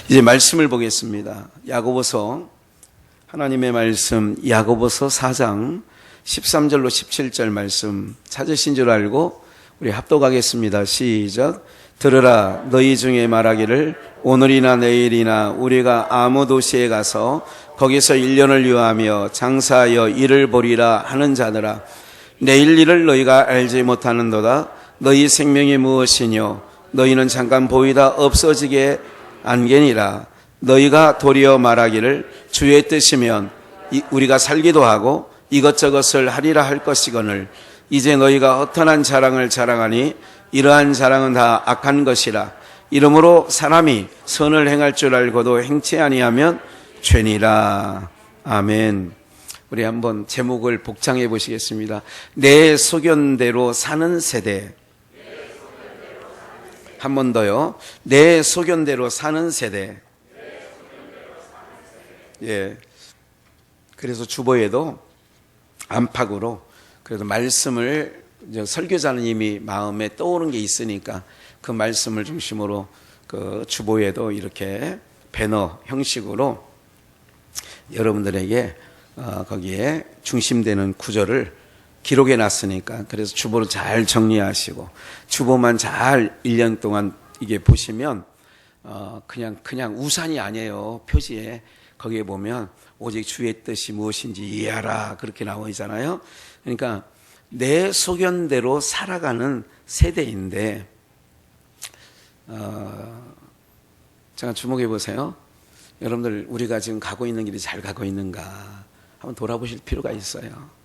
이제 말씀을 보겠습니다. 야고보서, 하나님의 말씀 야고보서 4장 13절로 17절 말씀 찾으신 줄 알고 우리 합독하겠습니다. 시작. 들으라, 너희 중에 말하기를 오늘이나 내일이나 우리가 아무 도시에 가서 거기서 1년을 유하며 장사하여 일을 보리라 하는 자들아, 내일 일을 너희가 알지 못하는도다. 너희 생명이 무엇이뇨? 너희는 잠깐 보이다 없어지게 안개니라. 너희가 도리어 말하기를 주의 뜻이면 우리가 살기도 하고 이것저것을 하리라 할 것이거늘, 이제 너희가 허탄한 자랑을 자랑하니 이러한 자랑은 다 악한 것이라. 이러므로 사람이 선을 행할 줄 알고도 행치 아니하면 죄니라. 아멘. 우리 한번 제목을 복창해 보시겠습니다. 내 소견대로 사는 세대. 한 번 더요. 내 소견대로 사는 세대. 예. 그래서 주보에도 안팎으로 그래도 말씀을 설교자는 이미 마음에 떠오른 게 있으니까 그 말씀을 중심으로 그 주보에도 이렇게 배너 형식으로 여러분들에게 거기에 중심되는 구절을 기록해 놨으니까, 그래서 주보를 잘 정리하시고 주보만 잘 1년 동안 이게 보시면 그냥 우산이 아니에요. 표지에 거기에 보면 오직 주의 뜻이 무엇인지 이해하라 그렇게 나와 있잖아요. 그러니까 내 소견대로 살아가는 세대인데, 제가 주목해 보세요. 여러분들, 우리가 지금 가고 있는 길이 잘 가고 있는가 한번 돌아보실 필요가 있어요.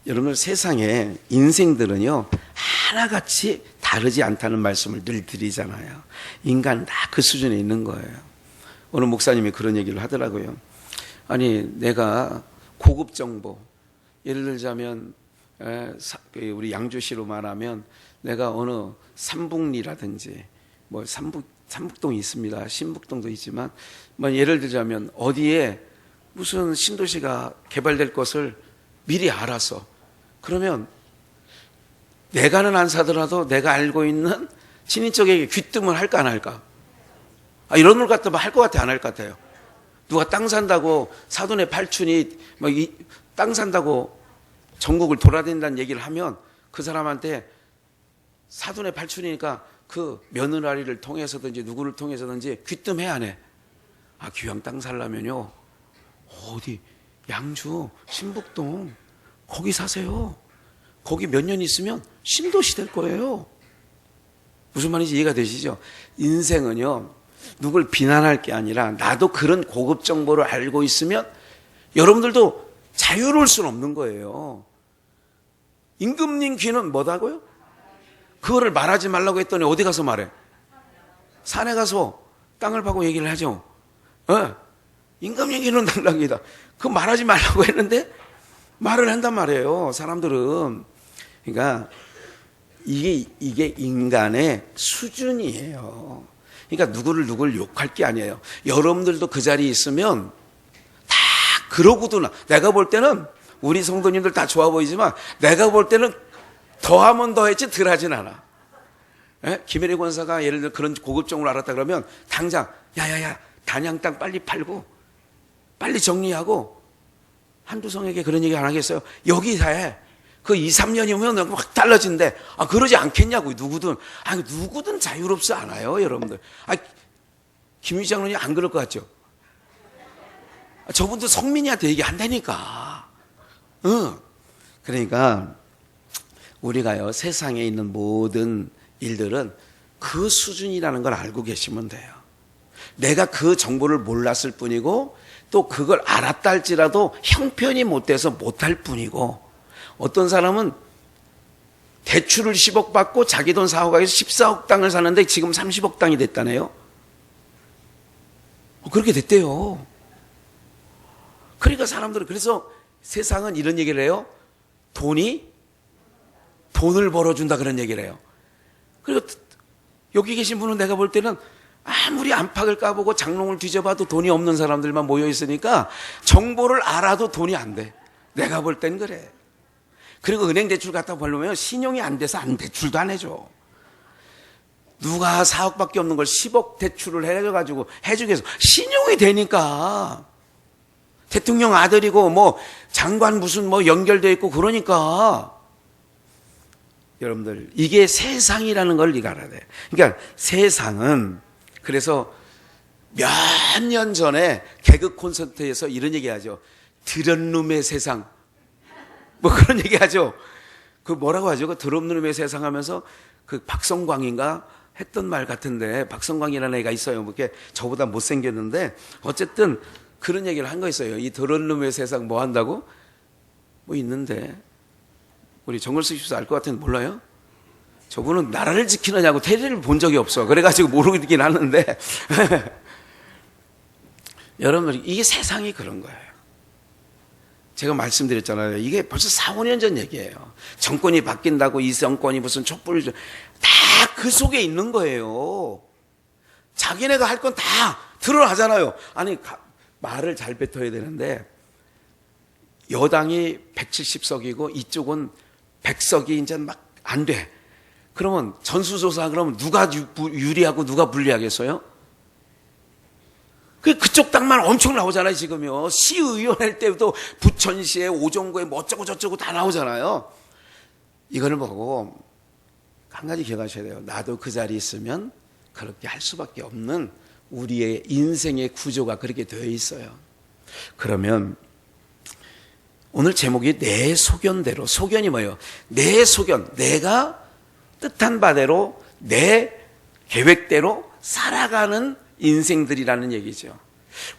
여러분들, 세상에 인생들은요 하나같이 다르지 않다는 말씀을 늘 드리잖아요. 인간 다 그 수준에 있는 거예요. 오늘 목사님이 그런 얘기를 하더라고요. 아니, 내가 고급 정보, 예를 들자면 우리 양주시로 말하면 내가 어느 삼북리라든지 뭐 삼북동이 있습니다. 신북동도 있지만 뭐 예를 들자면 어디에 무슨 신도시가 개발될 것을 미리 알아서, 그러면 내가는 안 사더라도 내가 알고 있는 친인척에게 귀뜸을 할까 안 할까? 이런 걸 갖다 할 것 같아, 안 할 것 같아요? 누가 땅 산다고 사돈의 팔촌이 땅 산다고 전국을 돌아다닌다는 얘기를 하면 그 사람한테 사돈의 팔촌이니까 그 며느라리를 통해서든지 누구를 통해서든지 귀뜸해 안 해? 기왕 땅 살려면요 어디 양주 신북동 거기 사세요. 거기 몇 년 있으면 신도시 될 거예요. 무슨 말인지 이해가 되시죠? 인생은요 누굴 비난할 게 아니라 나도 그런 고급 정보를 알고 있으면 여러분들도 자유로울 수는 없는 거예요. 임금님 귀는 뭐다고요? 그거를 말하지 말라고 했더니 어디 가서 말해? 산에 가서 땅을 파고 얘기를 하죠. 임금님 귀는 당당이다. 그거 말하지 말라고 했는데 말을 한단 말이에요, 사람들은. 그러니까 이게 인간의 수준이에요. 그러니까 누구를 욕할 게 아니에요. 여러분들도 그 자리에 있으면 다 그러고도 내가 볼 때는 우리 성도님들 다 좋아 보이지만 내가 볼 때는 더하면 더했지 덜하진 않아. 김혜리 권사가 예를 들어 그런 고급 정보를 알았다 그러면 당장 야야야 단양 땅 빨리 팔고 빨리 정리하고 한두 성에게 그런 얘기 안 하겠어요? 여기 해. 그 2, 3년이면 확 달라진대. 그러지 않겠냐고, 누구든. 누구든 자유롭지 않아요, 여러분들. 김유지 장로님 안 그럴 것 같죠? 저분도 성민이한테 얘기한다니까. 그러니까, 우리가요, 세상에 있는 모든 일들은 그 수준이라는 걸 알고 계시면 돼요. 내가 그 정보를 몰랐을 뿐이고, 또 그걸 알았다 할지라도 형편이 못 돼서 못할 뿐이고, 어떤 사람은 대출을 10억 받고 자기 돈 4억 해서 14억 땅을 사는데 지금 30억 땅이 됐다네요. 그렇게 됐대요. 그러니까 사람들은, 그래서 세상은 이런 얘기를 해요. 돈이 돈을 벌어준다 그런 얘기를 해요. 그리고 여기 계신 분은 내가 볼 때는 아무리 안팎을 까보고 장롱을 뒤져봐도 돈이 없는 사람들만 모여 있으니까 정보를 알아도 돈이 안 돼. 내가 볼 땐 그래. 그리고 은행 대출 갖다 벌려면 신용이 안 돼서 안 대출도 안 해줘. 누가 4억밖에 없는 걸 10억 대출을 해가지고 해주기 위해서 신용이 되니까. 대통령 아들이고 뭐 장관 무슨 뭐 연결돼 있고 그러니까. 여러분들 이게 세상이라는 걸 네가 알아야 돼. 그러니까 세상은 그래서 몇 년 전에 개그 콘서트에서 이런 얘기하죠. 드런룸의 세상. 뭐 그런 얘기하죠. 그 뭐라고 하죠? 그 드럼룸의 세상 하면서 그 박성광인가 했던 말 같은데, 박성광이라는 애가 있어요. 뭐 이렇게 저보다 못생겼는데 어쨌든 그런 얘기를 한 거 있어요. 이 드럼룸의 세상 뭐 한다고? 뭐 있는데 우리 정글수 씨도 알 것 같은데 몰라요? 저분은 나라를 지키느냐고 테레비를 본 적이 없어. 그래가지고 모르긴 하는데 여러분 이게 세상이 그런 거예요. 제가 말씀드렸잖아요. 이게 벌써 4, 5년 전 얘기예요. 정권이 바뀐다고 이 정권이 무슨 촛불 다 그 속에 있는 거예요. 자기네가 할 건 다 드러나잖아요. 아니 말을 잘 뱉어야 되는데 여당이 170석이고 이쪽은 100석이 이제 막 안 돼. 그러면 전수조사 그러면 누가 유리하고 누가 불리하겠어요? 그쪽 땅만 엄청 나오잖아요, 지금요. 시의원 할 때도 부천시에 오정구에 뭐 어쩌고 저쩌고 다 나오잖아요. 이거를 보고 한 가지 기억하셔야 돼요. 나도 그 자리에 있으면 그렇게 할 수밖에 없는 우리의 인생의 구조가 그렇게 되어 있어요. 그러면 오늘 제목이 내 소견대로, 소견이 뭐예요? 내 소견, 내가 뜻한 바대로 내 계획대로 살아가는 인생들이라는 얘기죠.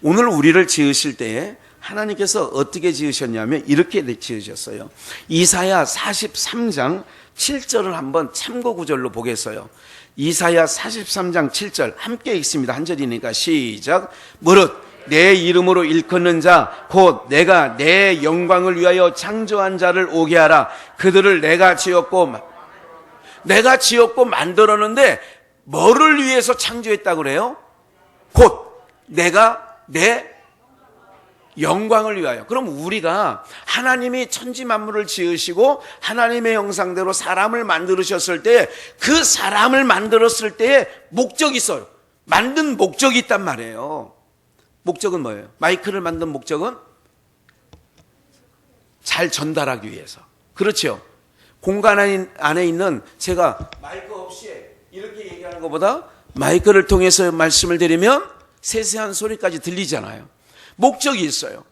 오늘 우리를 지으실 때에 하나님께서 어떻게 지으셨냐면 이렇게 지으셨어요. 이사야 43장 7절을 한번 참고 구절로 보겠어요. 이사야 43장 7절 함께 읽습니다. 한 절이니까 시작. 무릇 내 이름으로 일컫는 자 곧 내가 내 영광을 위하여 창조한 자를 오게 하라. 그들을 내가 지었고 만들었는데 뭐를 위해서 창조했다고 그래요? 곧 내가 내 영광을 위하여. 그럼 우리가 하나님이 천지 만물을 지으시고 하나님의 형상대로 사람을 만드셨을 때 그 사람을 만들었을 때에 목적이 있어요. 만든 목적이 있단 말이에요. 목적은 뭐예요? 마이크를 만든 목적은 잘 전달하기 위해서. 그렇죠? 공간 안에 있는 제가 마이크 없이 이렇게 얘기하는 것보다 마이크를 통해서 말씀을 드리면 세세한 소리까지 들리잖아요. 목적이 있어요.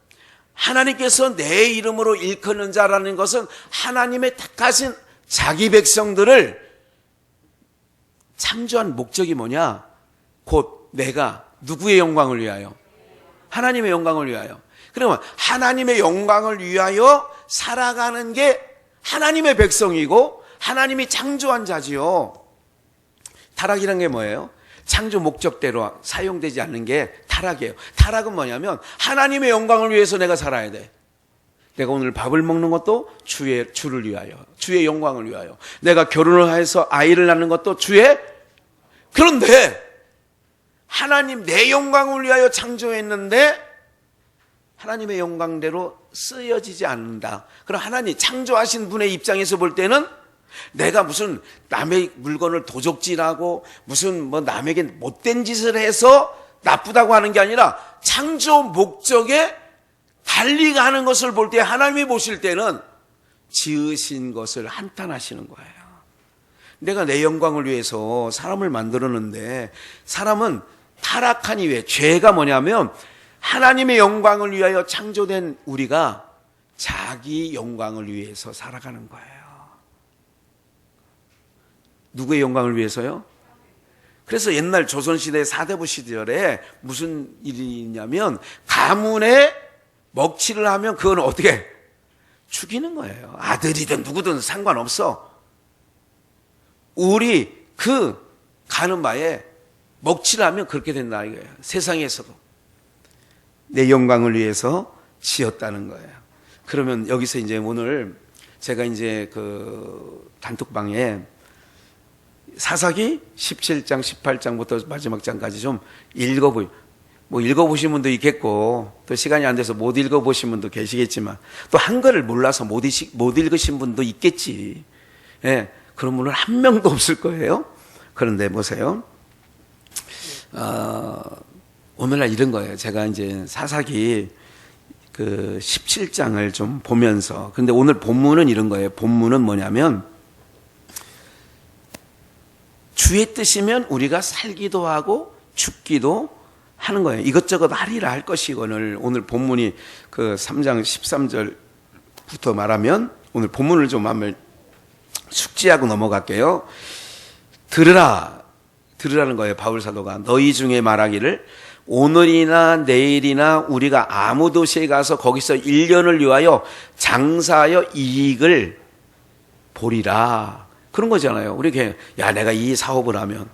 하나님께서 내 이름으로 일컫는 자라는 것은 하나님의 택하신 자기 백성들을 창조한 목적이 뭐냐? 곧 내가 누구의 영광을 위하여? 하나님의 영광을 위하여. 그러면 하나님의 영광을 위하여 살아가는 게 하나님의 백성이고 하나님이 창조한 자지요. 타락이란 게 뭐예요? 창조 목적대로 사용되지 않는 게 타락이에요. 타락은 뭐냐면 하나님의 영광을 위해서 내가 살아야 돼. 내가 오늘 밥을 먹는 것도 주를 위하여, 주의 영광을 위하여. 내가 결혼을 해서 아이를 낳는 것도 그런데 하나님 내 영광을 위하여 창조했는데 하나님의 영광대로 쓰여지지 않는다. 그럼 하나님 창조하신 분의 입장에서 볼 때는 내가 무슨 남의 물건을 도적질하고 무슨 뭐 남에게 못된 짓을 해서 나쁘다고 하는 게 아니라 창조 목적에 달리 가는 것을 볼 때 하나님이 보실 때는 지으신 것을 한탄하시는 거예요. 내가 내 영광을 위해서 사람을 만들었는데 사람은 타락한 이후에 죄가 뭐냐면 하나님의 영광을 위하여 창조된 우리가 자기 영광을 위해서 살아가는 거예요. 누구의 영광을 위해서요? 그래서 옛날 조선시대 사대부 시절에 무슨 일이 있냐면 가문에 먹칠을 하면 그건 어떻게 죽이는 거예요. 아들이든 누구든 상관없어. 우리 그 가는 바에 먹칠을 하면 그렇게 된다 이거예요. 세상에서도 내 영광을 위해서 지었다는 거예요. 그러면 여기서 이제 오늘 제가 이제 그 단톡방에 사사기 17장 18장부터 마지막 장까지 좀 읽어보신 분도 있겠고 또 시간이 안 돼서 못 읽어보신 분도 계시겠지만 또 한글을 몰라서 못 읽으신 분도 있겠지. 예, 그런 분은 한 명도 없을 거예요. 그런데 보세요. 오늘날 이런 거예요. 제가 이제 사사기 그 17장을 좀 보면서, 근데 오늘 본문은 이런 거예요. 본문은 뭐냐면, 주의 뜻이면 우리가 살기도 하고 죽기도 하는 거예요. 이것저것 하리라 할 것이거늘. 오늘 본문이 그 3장 13절부터 말하면, 오늘 본문을 좀 한번 숙지하고 넘어갈게요. 들으라는 거예요. 바울 사도가 너희 중에 말하기를 오늘이나 내일이나 우리가 아무 도시에 가서 거기서 1년을 위하여 장사하여 이익을 보리라. 그런 거잖아요. 우리 야, 내가 이 사업을 하면,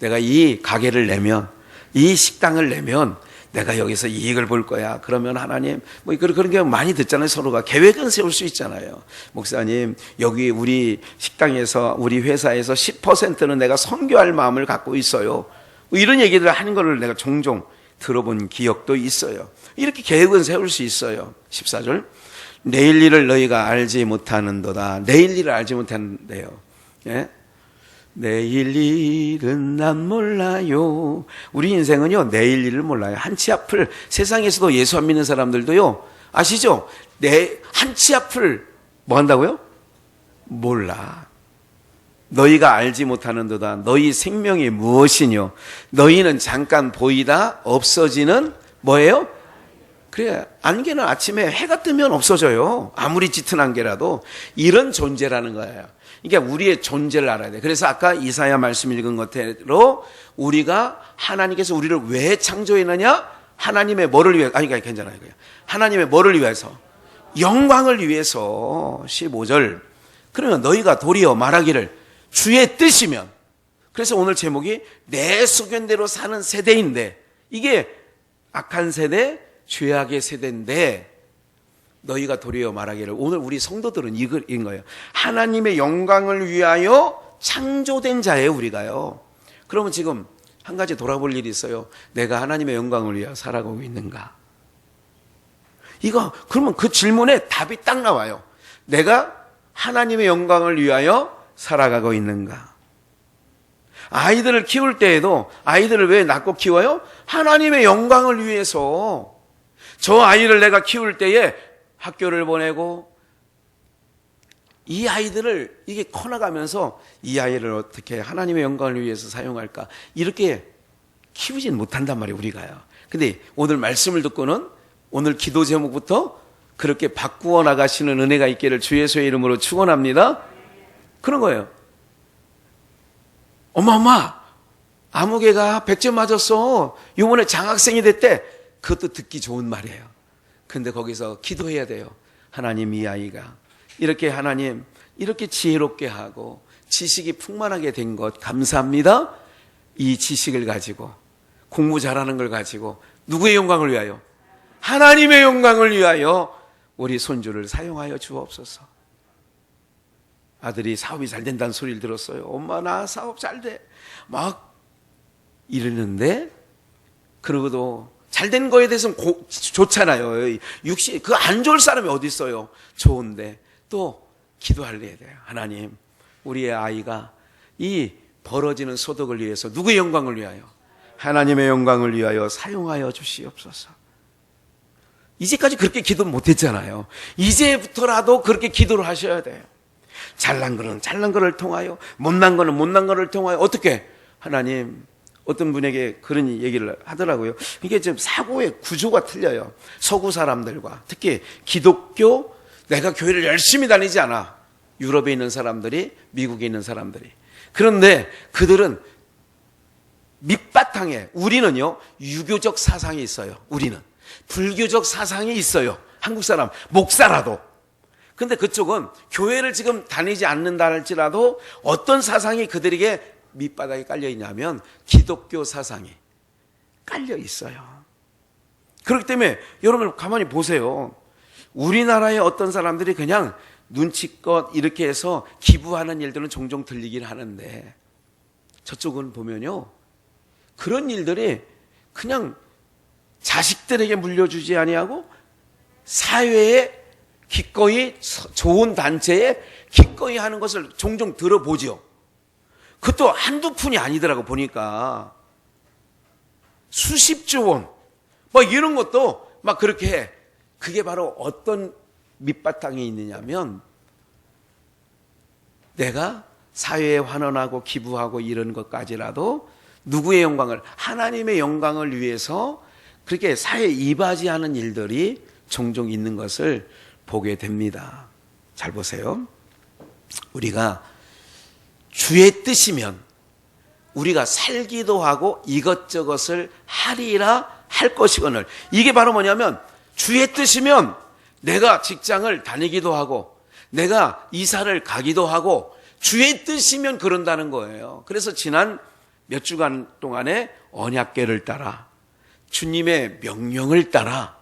내가 이 가게를 내면, 이 식당을 내면 내가 여기서 이익을 볼 거야. 그러면 하나님, 뭐 그런 게 많이 듣잖아요. 서로가 계획은 세울 수 있잖아요. 목사님, 여기 우리 식당에서, 우리 회사에서 10%는 내가 선교할 마음을 갖고 있어요. 뭐 이런 얘기들을 하는 거를 내가 종종 들어본 기억도 있어요. 이렇게 계획은 세울 수 있어요. 14절. 내일 일을 너희가 알지 못하는도다. 내일 일을 알지 못하는데요. 예? 내일 일은 난 몰라요. 우리 인생은요, 내일 일을 몰라요. 한치 앞을, 세상에서도 예수 안 믿는 사람들도요, 아시죠? 한치 앞을 뭐 한다고요? 몰라. 너희가 알지 못하는도다. 너희 생명이 무엇이뇨? 너희는 잠깐 보이다 없어지는 뭐예요? 그래, 안개는 아침에 해가 뜨면 없어져요. 아무리 짙은 안개라도. 이런 존재라는 거예요. 그러니까 우리의 존재를 알아야 돼. 그래서 아까 이사야 말씀 읽은 것대로 우리가 하나님께서 우리를 왜 창조했느냐? 하나님의 뭐를 위해, 괜찮아요. 하나님의 뭐를 위해서? 영광을 위해서. 15절. 그러면 너희가 도리어 말하기를 주의 뜻이면. 그래서 오늘 제목이 내 소견대로 사는 세대인데, 이게 악한 세대, 죄악의 세대인데, 너희가 도리어 말하기를, 오늘 우리 성도들은 이건 거예요. 하나님의 영광을 위하여 창조된 자예요, 우리가요. 그러면 지금 한 가지 돌아볼 일이 있어요. 내가 하나님의 영광을 위하여 살아가고 있는가? 그러면 그 질문에 답이 딱 나와요. 내가 하나님의 영광을 위하여 살아가고 있는가? 아이들을 키울 때에도 아이들을 왜 낳고 키워요? 하나님의 영광을 위해서. 저 아이를 내가 키울 때에 학교를 보내고 이 아이들을 이게 커나가면서 이 아이를 어떻게 하나님의 영광을 위해서 사용할까? 이렇게 키우진 못한단 말이에요, 우리가요. 근데 오늘 말씀을 듣고는 오늘 기도 제목부터 그렇게 바꾸어 나가시는 은혜가 있기를 주 예수의 이름으로 축원합니다. 그런 거예요. 엄마, 아무개가 100점 맞았어. 이번에 장학생이 됐대. 그것도 듣기 좋은 말이에요. 근데 거기서 기도해야 돼요. 하나님, 이 아이가 이렇게 하나님 이렇게 지혜롭게 하고 지식이 풍만하게 된 것 감사합니다. 이 지식을 가지고 공부 잘하는 걸 가지고 누구의 영광을 위하여? 하나님의 영광을 위하여 우리 손주를 사용하여 주옵소서. 아들이 사업이 잘 된다는 소리를 들었어요. 엄마, 나 사업 잘 돼. 막 이러는데, 그러고도 잘 된 거에 대해서는 좋잖아요. 그 안 좋을 사람이 어디 있어요? 좋은데 또 기도할래야 돼요. 하나님, 우리의 아이가 이 벌어지는 소득을 위해서 누구의 영광을 위하여? 하나님의 영광을 위하여 사용하여 주시옵소서. 이제까지 그렇게 기도 못했잖아요. 이제부터라도 그렇게 기도를 하셔야 돼요. 잘난 거는 잘난 거를 통하여, 못난 거는 못난 거를 통하여. 어떻게? 하나님, 어떤 분에게 그런 얘기를 하더라고요. 이게 지금 사고의 구조가 틀려요. 서구 사람들과, 특히 기독교, 내가 교회를 열심히 다니지 않아. 유럽에 있는 사람들이, 미국에 있는 사람들이. 그런데 그들은 밑바탕에, 우리는요, 유교적 사상이 있어요. 우리는 불교적 사상이 있어요. 한국 사람, 목사라도. 근데 그쪽은 교회를 지금 다니지 않는다 할지라도 어떤 사상이 그들에게 밑바닥에 깔려 있냐면 기독교 사상이 깔려 있어요. 그렇기 때문에 여러분 가만히 보세요. 우리나라의 어떤 사람들이 그냥 눈치껏 이렇게 해서 기부하는 일들은 종종 들리긴 하는데, 저쪽은 보면요, 그런 일들이 그냥 자식들에게 물려주지 아니하고 사회에 기꺼이, 좋은 단체에 기꺼이 하는 것을 종종 들어보죠. 그것도 한두 푼이 아니더라고. 보니까 수십조 원 막 이런 것도 막 그렇게 해. 그게 바로 어떤 밑바탕에 있느냐면 내가 사회에 환원하고 기부하고 이런 것까지라도 누구의 영광을, 하나님의 영광을 위해서 그렇게 사회에 이바지하는 일들이 종종 있는 것을 보게 됩니다. 잘 보세요. 우리가 주의 뜻이면 우리가 살기도 하고 이것저것을 하리라 할 것이거늘. 이게 바로 뭐냐면 주의 뜻이면 내가 직장을 다니기도 하고 내가 이사를 가기도 하고 주의 뜻이면 그런다는 거예요. 그래서 지난 몇 주간 동안에 언약궤를 따라 주님의 명령을 따라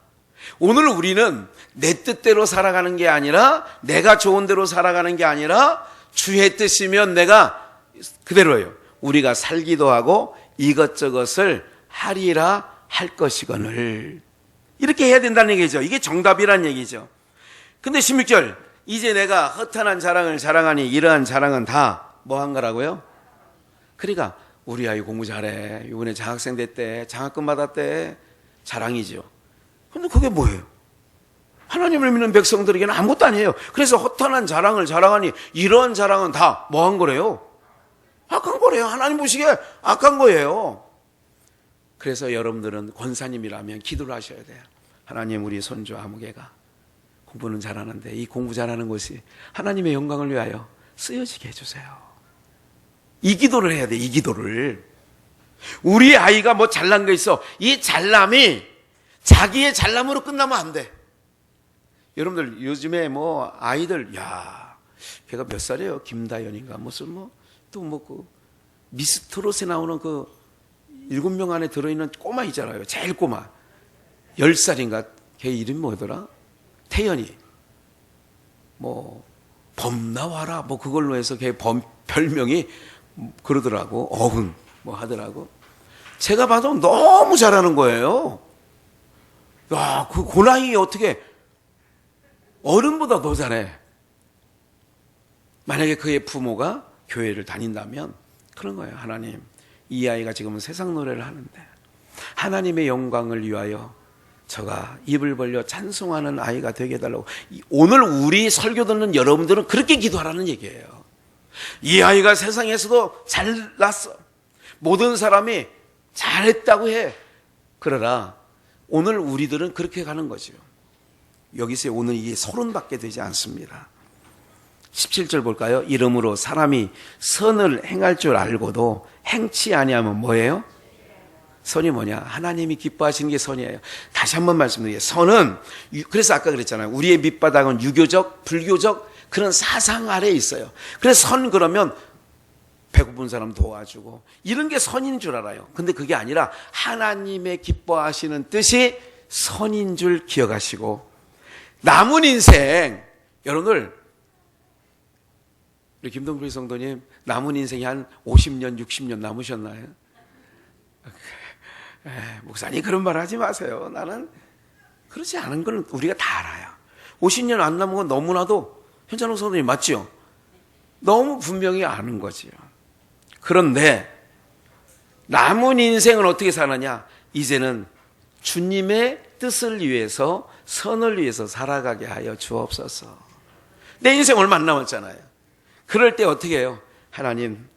오늘 우리는 내 뜻대로 살아가는 게 아니라 내가 좋은 대로 살아가는 게 아니라 주의 뜻이면 내가 그대로예요. 우리가 살기도 하고 이것저것을 하리라 할 것이거늘. 이렇게 해야 된다는 얘기죠. 이게 정답이란 얘기죠. 근데 16절, 이제 내가 허탄한 자랑을 자랑하니 이러한 자랑은 다 뭐 한 거라고요? 그러니까 우리 아이 공부 잘해, 이번에 장학생 됐대, 장학금 받았대, 자랑이죠. 근데 그게 뭐예요? 하나님을 믿는 백성들에게는 아무것도 아니에요. 그래서 허탄한 자랑을 자랑하니 이러한 자랑은 다 뭐 한 거래요? 악한 거래요. 하나님 보시기에 악한 거예요. 그래서 여러분들은 권사님이라면 기도를 하셔야 돼요. 하나님, 우리 손주 아무개가 공부는 잘하는데 이 공부 잘하는 것이 하나님의 영광을 위하여 쓰여지게 해주세요. 이 기도를 해야 돼. 이 기도를. 우리 아이가 뭐 잘난 거 있어. 이 잘남이 자기의 잘남으로 끝나면 안 돼. 여러분들 요즘에 뭐 아이들, 야, 걔가 몇 살이에요? 김다연인가 무슨 뭐 또 뭐 그 미스트롯에 나오는 그 7명 안에 들어있는 꼬마 있잖아요. 제일 꼬마 10살인가. 걔 이름이 뭐더라? 태연이. 뭐 범나와라 뭐 그걸로 해서 걔 별명이 그러더라고. 어흥 뭐 하더라고. 제가 봐도 너무 잘하는 거예요. 야, 그 나이에 어떻게 어른보다 더 잘해. 만약에 그의 부모가 교회를 다닌다면 그런 거예요. 하나님, 이 아이가 지금은 세상 노래를 하는데 하나님의 영광을 위하여 저가 입을 벌려 찬송하는 아이가 되게 해달라고. 오늘 우리 설교 듣는 여러분들은 그렇게 기도하라는 얘기예요. 이 아이가 세상에서도 잘났어. 모든 사람이 잘했다고 해. 그러나 오늘 우리들은 그렇게 가는 거죠. 여기서 오늘 이게 서론밖에 되지 않습니다. 17절 볼까요? 이러므로 사람이 선을 행할 줄 알고도 행치 아니하면 뭐예요? 선이 뭐냐? 하나님이 기뻐하시는 게 선이에요. 다시 한번 말씀드릴게요. 선은, 그래서 아까 그랬잖아요. 우리의 밑바닥은 유교적, 불교적 그런 사상 아래에 있어요. 그래서 선 그러면 배고픈 사람 도와주고 이런 게 선인 줄 알아요. 근데 그게 아니라 하나님의 기뻐하시는 뜻이 선인 줄 기억하시고 남은 인생, 여러분들 우리 김동필 성도님 남은 인생이 한 50년, 60년 남으셨나요? 목사님 그런 말 하지 마세요. 나는 그렇지 않은 건 우리가 다 알아요. 50년 안 남은 건 너무나도 현찬홍 성도님 맞죠? 너무 분명히 아는 거지요. 그런데 남은 인생은 어떻게 사느냐? 이제는 주님의 뜻을 위해서 선을 위해서 살아가게 하여 주옵소서. 내 인생 얼마 안 남았잖아요. 그럴 때 어떻게 해요? 하나님,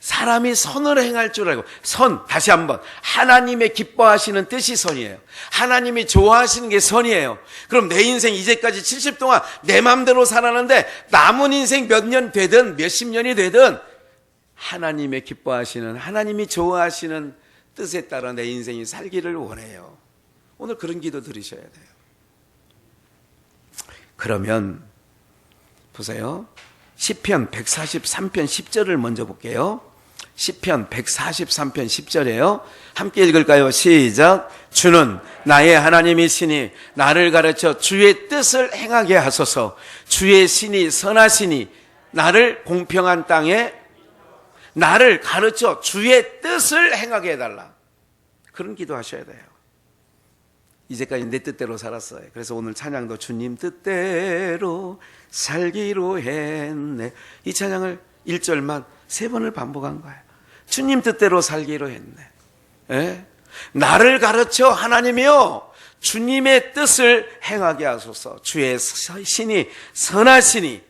사람이 선을 행할 줄 알고, 선, 다시 한번, 하나님의 기뻐하시는 뜻이 선이에요. 하나님이 좋아하시는 게 선이에요. 그럼 내 인생 이제까지 70 동안 내 마음대로 살았는데 남은 인생 몇 년 되든 몇십 년이 되든 하나님의 기뻐하시는, 하나님이 좋아하시는 뜻에 따라 내 인생이 살기를 원해요. 오늘 그런 기도 드리셔야 돼요. 그러면 보세요. 시편 143편 10절을 먼저 볼게요. 시편 143편 10절이에요. 함께 읽을까요? 시작. 주는 나의 하나님이시니 나를 가르쳐 주의 뜻을 행하게 하소서. 주의 신이 선하시니 나를 공평한 땅에 나를 가르쳐 주의 뜻을 행하게 해달라. 그런 기도 하셔야 돼요. 이제까지 내 뜻대로 살았어요. 그래서 오늘 찬양도 주님 뜻대로 살기로 했네. 이 찬양을 1절만 3번을 반복한 거예요. 주님 뜻대로 살기로 했네. 예? 나를 가르쳐 하나님이여 주님의 뜻을 행하게 하소서. 주의 신이 선하시니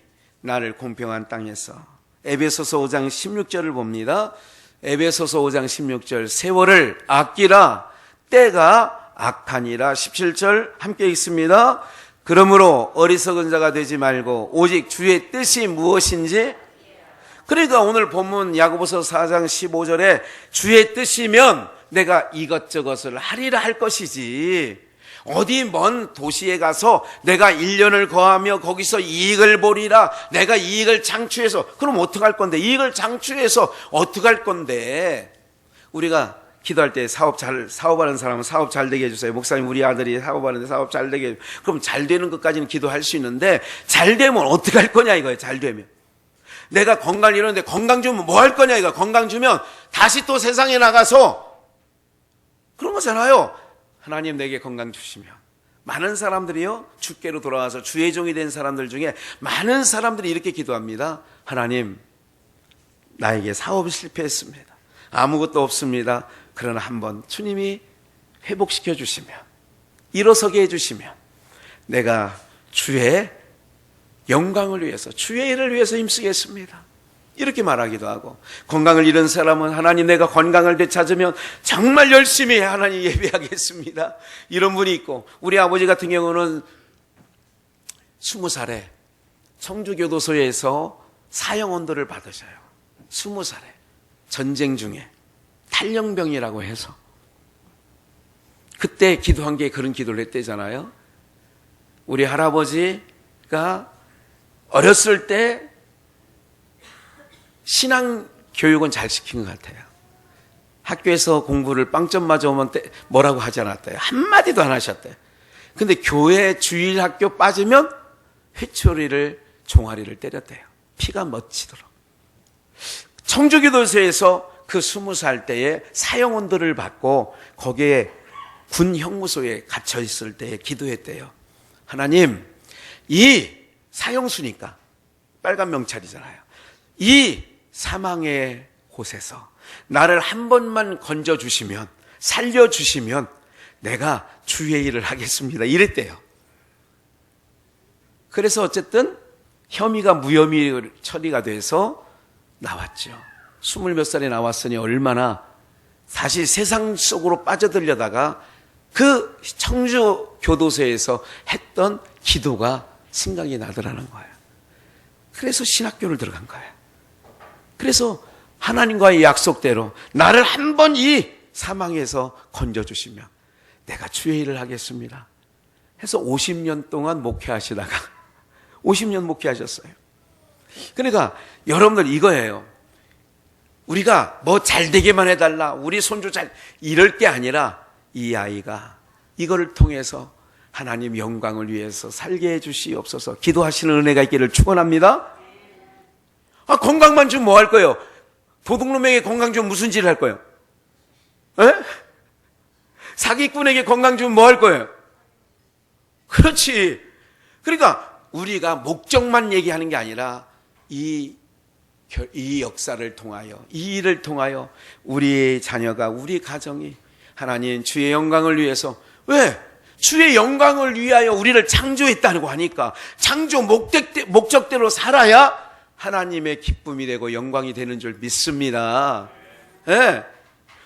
나를 공평한 땅에서. 에베소서 5장 16절을 봅니다. 에베소서 5장 16절 세월을 아끼라 때가 악하니라. 17절 함께 읽습니다. 그러므로 어리석은 자가 되지 말고 오직 주의 뜻이 무엇인지. 그러니까 오늘 본문 야고보서 4장 15절에 주의 뜻이면 내가 이것저것을 하리라 할 것이지, 어디 먼 도시에 가서 내가 1년을 거하며 거기서 이익을 보리라, 내가 이익을 창출해서, 그럼 어떡할 건데, 이익을 창출해서 어떡할 건데. 우리가 기도할 때 사업하는 사람은 사업 잘 되게 해주세요. 목사님 우리 아들이 사업하는데 사업 잘 되게 해주세요. 그럼 잘 되는 것까지는 기도할 수 있는데, 잘 되면 어떡할 거냐 이거예요. 잘 되면 내가 건강을 잃었는데 건강 주면 뭐 할 거냐 이거. 건강 주면 다시 또 세상에 나가서 그런 거잖아요. 하나님 내게 건강 주시면. 많은 사람들이요, 주께로 돌아와서 주의 종이 된 사람들 중에 많은 사람들이 이렇게 기도합니다. 하나님, 나에게 사업이 실패했습니다. 아무것도 없습니다. 그러나 한번 주님이 회복시켜 주시면, 일어서게 해주시면 내가 주의 영광을 위해서, 주의 일을 위해서 힘쓰겠습니다. 이렇게 말하기도 하고, 건강을 잃은 사람은 하나님 내가 건강을 되찾으면 정말 열심히 하나님 예배하겠습니다. 이런 분이 있고, 우리 아버지 같은 경우는 20살에 청주교도소에서 사형언도를 받으셔요. 20살에 전쟁 중에 탈영병이라고 해서. 그때 기도한 게 그런 기도를 했대잖아요. 우리 할아버지가 어렸을 때 신앙 교육은 잘 시킨 것 같아요. 학교에서 공부를 빵점 맞아오면 뭐라고 하지 않았대요. 한마디도 안 하셨대요. 근데 교회 주일 학교 빠지면 회초리를, 종아리를 때렸대요. 피가 멎치도록. 청주교도소에서 그 20살 때에 사형언도를 받고 거기에 군 형무소에 갇혀 있을 때에 기도했대요. 하나님, 이 사형수니까 빨간 명찰이잖아요. 이 사망의 곳에서 나를 한 번만 건져주시면, 살려주시면 내가 주의 일을 하겠습니다. 이랬대요. 그래서 어쨌든 혐의가 무혐의 처리가 돼서 나왔죠. 20몇 살에 나왔으니 얼마나 다시 세상 속으로 빠져들려다가 그 청주 교도소에서 했던 기도가 생각이 나더라는 거예요. 그래서 신학교를 들어간 거예요. 그래서 하나님과의 약속대로 나를 한 번 이 사망에서 건져주시면 내가 주의 일을 하겠습니다 해서 50년 동안 목회하시다가 50년 목회하셨어요. 그러니까 여러분들 이거예요. 우리가 뭐 잘되게만 해달라, 우리 손주 이럴 게 아니라 이 아이가 이거를 통해서 하나님 영광을 위해서 살게 해주시옵소서. 기도하시는 은혜가 있기를 축원합니다. 건강만 주면 뭐 할 거예요? 도둑놈에게 건강 주면 무슨 짓을 할 거예요? 에? 사기꾼에게 건강 주면 뭐 할 거예요? 그렇지. 그러니까 우리가 목적만 얘기하는 게 아니라 이 역사를 통하여, 이 일을 통하여 우리 자녀가, 우리 가정이 하나님 주의 영광을 위해서, 왜? 주의 영광을 위하여 우리를 창조했다고 하니까 창조 목적대로 살아야 하나님의 기쁨이 되고 영광이 되는 줄 믿습니다. 예.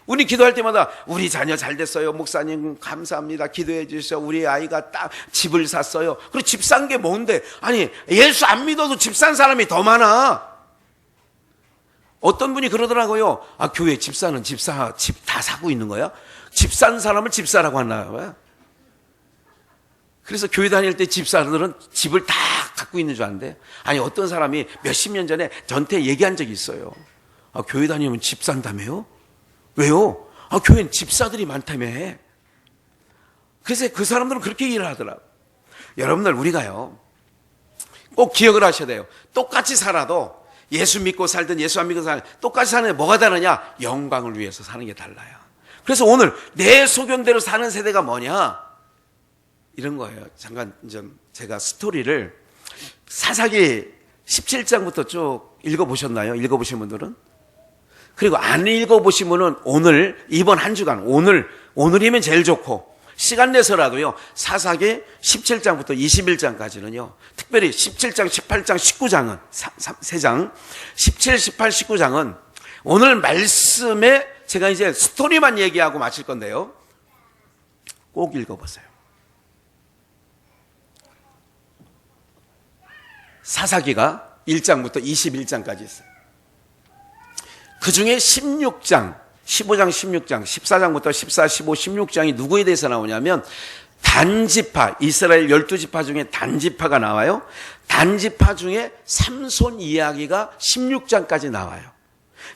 우리 기도할 때마다 우리 자녀 잘 됐어요. 목사님 감사합니다. 기도해 주셔서 우리 아이가 딱 집을 샀어요. 그리고 집 산 게 뭔데? 아니, 예수 안 믿어도 집 산 사람이 더 많아. 어떤 분이 그러더라고요. 교회 집사는 집 다 사고 있는 거야? 집 산 사람을 집사라고 하나요? 그래서 교회 다닐 때 집사들은 집을 다 갖고 있는 줄 아는데, 아니 어떤 사람이 몇십 년 전에 저한테 얘기한 적이 있어요. 교회 다니면 집 산다며요? 왜요? 교회는 집사들이 많다며. 그래서 그 사람들은 그렇게 일을 하더라고요. 여러분들, 우리가요 꼭 기억을 하셔야 돼요. 똑같이 살아도 예수 믿고 살든 예수 안 믿고 살든 똑같이 사는 게 뭐가 다르냐? 영광을 위해서 사는 게 달라요. 그래서 오늘 내 소견대로 사는 세대가 뭐냐? 이런 거예요. 잠깐 좀 제가 스토리를, 사사기 17장부터 쭉 읽어보셨나요? 읽어보신 분들은? 그리고 안 읽어보신 분은 오늘, 이번 한 주간, 오늘이면 제일 좋고, 시간 내서라도요, 사사기 17장부터 21장까지는요, 특별히 17장, 18장, 19장은, 3장, 17, 18, 19장은 오늘 말씀에 제가 이제 스토리만 얘기하고 마칠 건데요, 꼭 읽어보세요. 사사기가 1장부터 21장까지 있어요. 그 중에 16장, 15장, 16장, 14장부터 14, 15, 16장이 누구에 대해서 나오냐면 단지파, 이스라엘 12지파 중에 단지파가 나와요. 단지파 중에 삼손 이야기가 16장까지 나와요.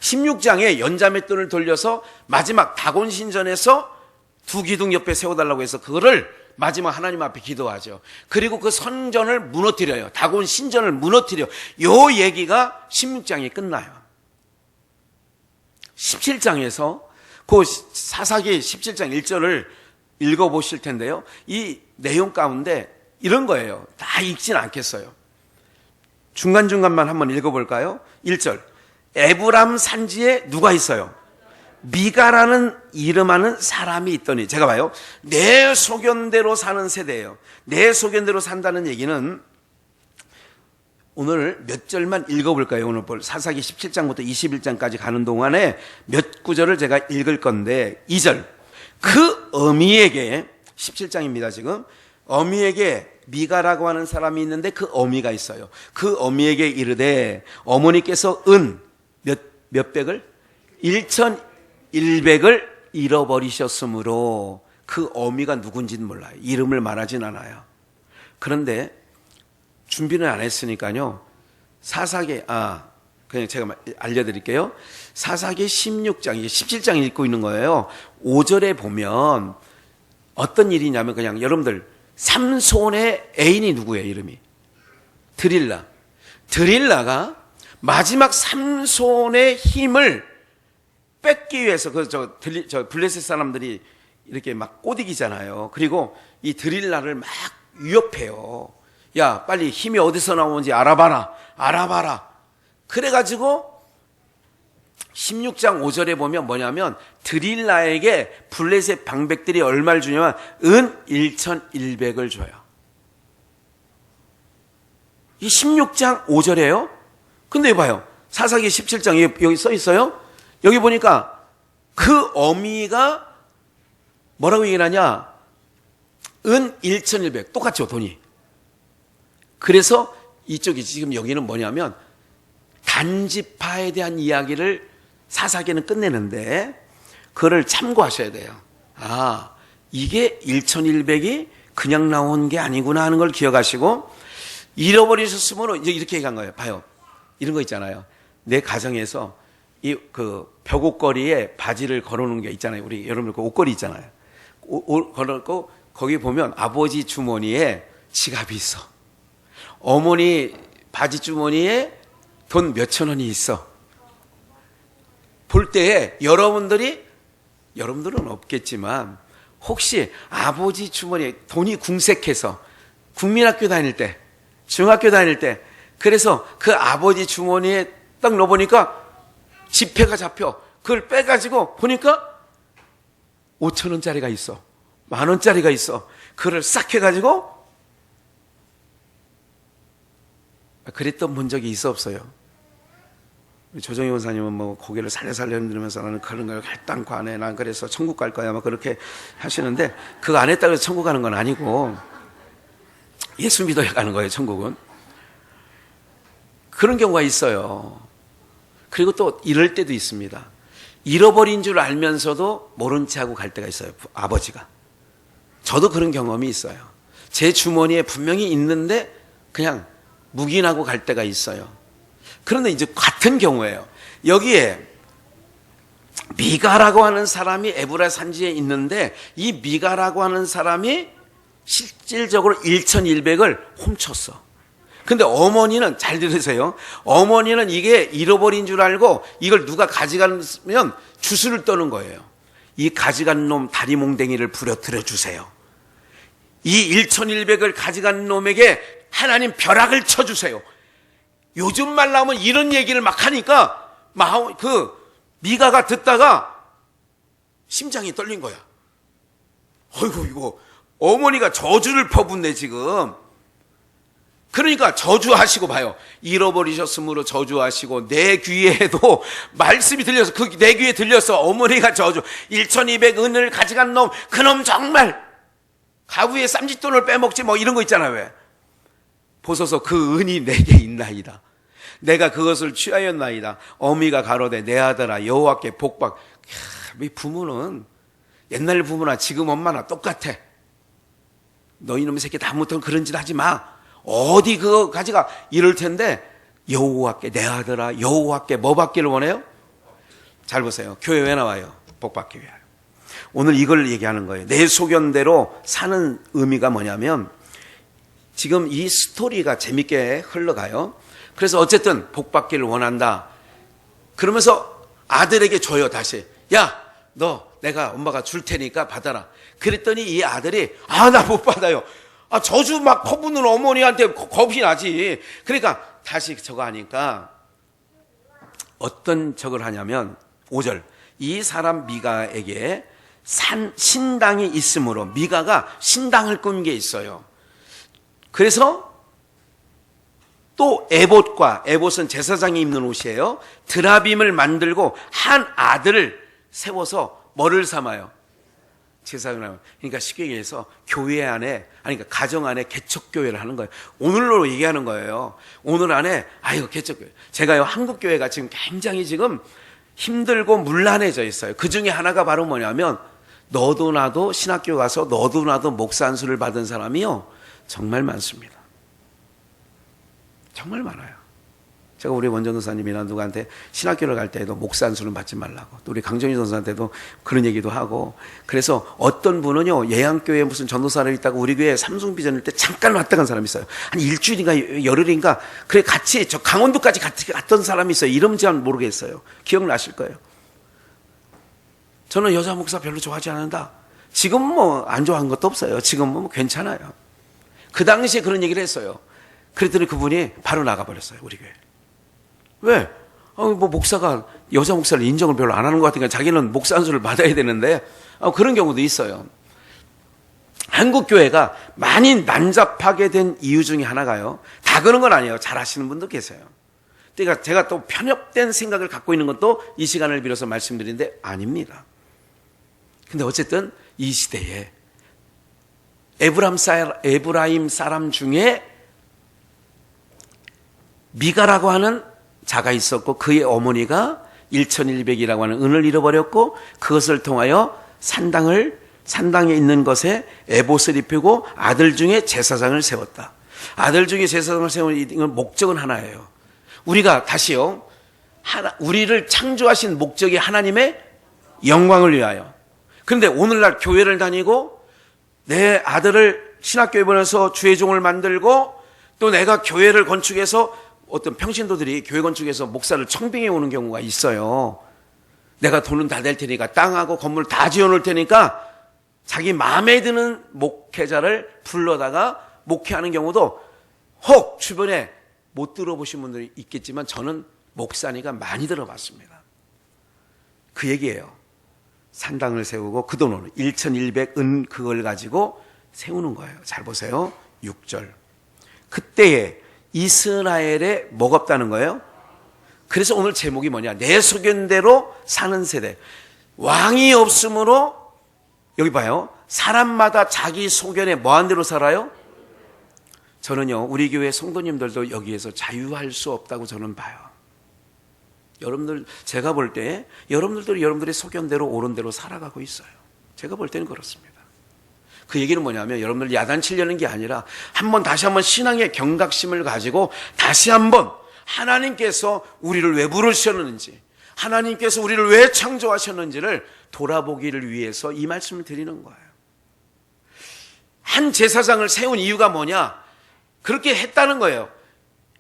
16장에 연자맷돈을 돌려서 마지막 다곤신전에서 두 기둥 옆에 세워달라고 해서 그거를 마지막 하나님 앞에 기도하죠. 그리고 그 선전을 무너뜨려요. 다곤 신전을 무너뜨려. 요 얘기가 16장에 끝나요. 17장에서 그 사사기 17장 1절을 읽어보실 텐데요. 이 내용 가운데 이런 거예요. 다 읽진 않겠어요. 중간중간만 한번 읽어볼까요? 1절. 에브람 산지에 누가 있어요? 미가라는 이름하는 사람이 있더니, 제가 봐요, 내 소견대로 사는 세대예요. 내 소견대로 산다는 얘기는 오늘 몇 절만 읽어볼까요? 오늘 볼 사사기 17장부터 21장까지 가는 동안에 몇 구절을 제가 읽을 건데, 2절. 그 어미에게, 17장입니다 지금, 어미에게 미가라고 하는 사람이 있는데 그 어미가 있어요. 그 어미에게 이르되 어머니께서 몇 백을? 1,100을 잃어버리셨으므로, 그 어미가 누군지는 몰라요. 이름을 말하진 않아요. 그런데 준비는 안 했으니까요, 사사기, 그냥 제가 알려드릴게요. 사사기 16장, 이게 17장 읽고 있는 거예요. 5절에 보면 어떤 일이냐면, 그냥 여러분들, 삼손의 애인이 누구예요? 이름이 드릴라. 드릴라가 마지막 삼손의 힘을 뺏기 위해서, 저 블레셋 사람들이 이렇게 막 꼬드기잖아요. 그리고 이 드릴라를 막 위협해요. 야, 빨리 힘이 어디서 나오는지 알아봐라. 그래가지고 16장 5절에 보면 뭐냐면, 드릴라에게 블레셋 방백들이 얼마를 주냐면 은 1,100을 줘요. 이 16장 5절이에요. 근데 봐요, 사사기 17장 여기 써 있어요. 여기 보니까 그 어미가 뭐라고 얘기하냐, 은 1,100, 똑같죠, 돈이. 그래서 이쪽이 지금 여기는 뭐냐면 단지파에 대한 이야기를 사사기는 끝내는데, 그거를 참고하셔야 돼요. 이게 1,100이 그냥 나온 게 아니구나 하는 걸 기억하시고, 잃어버리셨으면 이제 이렇게 얘기한 거예요. 봐요, 이런 거 있잖아요. 내 가정에서 이 벽옷걸이에 바지를 걸어놓은 게 있잖아요. 우리 여러분들 그 옷걸이 있잖아요. 걸어놓고 거기 보면 아버지 주머니에 지갑이 있어. 어머니 바지 주머니에 돈 몇천 원이 있어. 볼 때에 여러분들은 없겠지만, 혹시 아버지 주머니에 돈이 궁색해서 국민학교 다닐 때, 중학교 다닐 때, 그래서 그 아버지 주머니에 딱 넣어보니까 지폐가 잡혀. 그걸 빼가지고 보니까 5,000원짜리가 있어, 10,000원짜리가 있어. 그걸 싹 해가지고, 그랬던 본 적이 있어, 없어요? 조정희 원사님은 뭐 고개를 살려살려 흔들면서 나는 그런 걸 할당코 안 해, 난 그래서 천국 갈 거야, 막 그렇게 하시는데, 그거 안 했다고 해서 천국 가는 건 아니고, 예수 믿어야 가는 거예요, 천국은. 그런 경우가 있어요. 그리고 또 이럴 때도 있습니다. 잃어버린 줄 알면서도 모른 채 하고 갈 때가 있어요, 아버지가. 저도 그런 경험이 있어요. 제 주머니에 분명히 있는데 그냥 묵인하고 갈 때가 있어요. 그런데 이제 같은 경우예요. 여기에 미가라고 하는 사람이 에브라 산지에 있는데, 이 미가라고 하는 사람이 실질적으로 1,100을 훔쳤어. 근데 어머니는, 잘 들으세요, 어머니는 이게 잃어버린 줄 알고 이걸 누가 가져가면 주술을 떠는 거예요. 이 가져간 놈 다리 몽댕이를 부러뜨려 주세요. 이 1,100을 가져간 놈에게 하나님 벼락을 쳐주세요. 요즘 말 나오면 이런 얘기를 막 하니까 미가가 듣다가 심장이 떨린 거야. 어이구, 이거 어머니가 저주를 퍼붓네 지금. 그러니까 저주하시고 봐요. 잃어버리셨으므로 저주하시고 내 귀에도 말씀이 들려서 내 귀에 들려서 어머니가 저주. 1200 은을 가져간 놈, 그놈 정말 가부의 쌈짓돈을 빼먹지 뭐 이런 거 있잖아요. 왜? 보소서 그 은이 내게 있나이다. 내가 그것을 취하였나이다. 어미가 가로되 내 아들아 여호와께 복받. 이 부모는 옛날 부모나 지금 엄마나 똑같아. 너 이놈의 새끼 다음부터는 그런 짓 하지 마. 어디 그거 가지가 이럴 텐데 여호와께 내 아들아 여호와께 뭐 받기를 원해요? 잘 보세요. 교회 왜 나와요? 복 받기 위하여. 오늘 이걸 얘기하는 거예요. 내 소견대로 사는 의미가 뭐냐면 지금 이 스토리가 재밌게 흘러가요. 그래서 어쨌든 복 받기를 원한다. 그러면서 아들에게 줘요. 다시. 야, 너 내가 엄마가 줄 테니까 받아라. 그랬더니 이 아들이 나 못 받아요. 저주 막 퍼붓는 어머니한테 겁이 나지. 그러니까 다시 저거 하니까 어떤 적을 하냐면 5절. 이 사람 미가에게 신당이 있으므로 미가가 신당을 꾸민 게 있어요. 그래서 또 에봇은 제사장이 입는 옷이에요. 드라빔을 만들고 한 아들을 세워서 뭐를 삼아요? 제사장을. 그러니까 쉽게 얘기해서 교회 안에, 그러니까 가정 안에 개척교회를 하는 거예요. 오늘로 얘기하는 거예요. 오늘 안에 개척교회. 제가요 한국 교회가 지금 굉장히 지금 힘들고 문란해져 있어요. 그 중에 하나가 바로 뭐냐면 너도 나도 신학교 가서 너도 나도 목사 안수를 받은 사람이요 정말 많습니다. 정말 많아요. 제가 우리 원전 도사님이나 누구한테 신학교를 갈 때에도 목사 안수는 받지 말라고, 또 우리 강정희 전사한테도 그런 얘기도 하고. 그래서 어떤 분은요 예양교회에 무슨 전도사를 있다가 우리 교회 삼성비전일 때 잠깐 왔다 간 사람이 있어요. 한 일주일인가 열흘인가 그래 같이 저 강원도까지 같이 갔던 사람이 있어요. 이름 잘 모르겠어요. 기억나실 거예요. 저는 여자 목사 별로 좋아하지 않는다. 지금 뭐 안 좋아한 것도 없어요. 지금 뭐 괜찮아요. 그 당시에 그런 얘기를 했어요. 그랬더니 그분이 바로 나가버렸어요. 우리 교회. 왜? 뭐 목사가 여자 목사를 인정을 별로 안 하는 것 같으니까 자기는 목사 안수를 받아야 되는데 그런 경우도 있어요. 한국 교회가 많이 난잡하게 된 이유 중에 하나가요. 다 그런 건 아니에요. 잘 아시는 분도 계세요. 그러니까 제가 또 편협된 생각을 갖고 있는 것도 이 시간을 빌어서 말씀드리는데 아닙니다. 근데 어쨌든 이 시대에 에브라임 사람 중에 미가라고 하는 자가 있었고 그의 어머니가 1100이라고 하는 은을 잃어버렸고 그것을 통하여 산당에 있는 것에 에봇을 입히고 아들 중에 제사장을 세웠다. 아들 중에 제사장을 세우는 목적은 하나예요. 우리가 다시요, 우리를 창조하신 목적이 하나님의 영광을 위하여. 그런데 오늘날 교회를 다니고 내 아들을 신학교에 보내서 주의 종을 만들고 또 내가 교회를 건축해서 어떤 평신도들이 교회 건축해서 목사를 청빙해 오는 경우가 있어요. 내가 돈은 다 낼 테니까 땅하고 건물 다 지어놓을 테니까 자기 마음에 드는 목회자를 불러다가 목회하는 경우도 혹 주변에 못 들어보신 분들이 있겠지만 저는 목사니까 많이 들어봤습니다. 그 얘기예요. 산당을 세우고 그 돈으로 1100 은 그걸 가지고 세우는 거예요. 잘 보세요. 6절. 그때에 이스라엘에 뭐가 없다는 거예요? 그래서 오늘 제목이 뭐냐? 내 소견대로 사는 세대. 왕이 없으므로 여기 봐요. 사람마다 자기 소견에 뭐한 대로 살아요? 저는요 우리 교회 성도님들도 여기에서 자유할 수 없다고 저는 봐요. 여러분들, 제가 볼 때 여러분들도 여러분들의 소견대로 옳은 대로 살아가고 있어요. 제가 볼 때는 그렇습니다. 그 얘기는 뭐냐면 여러분들 야단치려는 게 아니라 다시 한번 신앙의 경각심을 가지고 다시 한번 하나님께서 우리를 왜 부르셨는지, 하나님께서 우리를 왜 창조하셨는지를 돌아보기를 위해서 이 말씀을 드리는 거예요. 한 제사장을 세운 이유가 뭐냐? 그렇게 했다는 거예요.